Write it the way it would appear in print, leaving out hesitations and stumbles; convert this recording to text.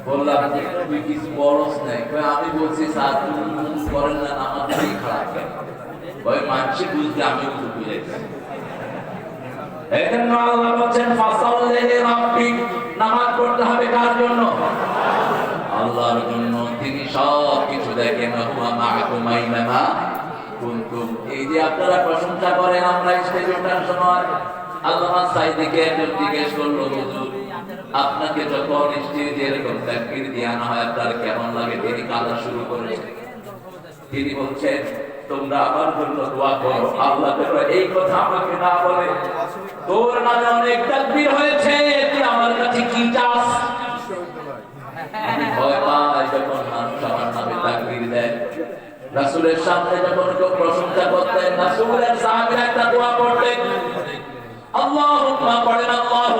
বললাম যে তুই কিছু বলস নাই, আমি বলছি স্যার তুমি করেন না নামাজ খারাপ কেন? ওই মানুষ বুঝতে আমি বুঝেছি। এজন্য আল্লাহ বলেন ফাসাল্লি লিরাব্বিক, নামাজ পড়তে হবে কার জন্য? আল্লাহর জন্য। তিনি সব কিছু দেখেন। হুয়া মাআকুম আইনামা কুনতুম। এই যে আপনারা প্রশংসা করেন, আমরা স্টেজে ওঠার সময় আল্লামা সাইদিকে একজন জিজ্ঞেস করলো, হুজুর আপনাকে যখন স্টেজে এরকম তাকবীর দিয়ে আনা হয় আপনার কেমন লাগে? তিনি কাঁদা শুরু করেছেন। তিনি বলছেন তোমরা আমার জন্য দোয়া করো, আল্লাহ যেন এই কথা আমাকে না বলে তোর নামে অনেক তাকবীর হয়েছে, তুই আমার কাছে কি চাস? আমি ভয় পাই যখন মানুষ আমার নামে তাকবীর দেয়। রাসূলের সামনে যখন কেউ প্রশংসা করতেন, রাসূলের সাহাবীরা একটা দোয়া করতেন, আল্লাহুম্মা পড়েন, আল্লাহুম্মা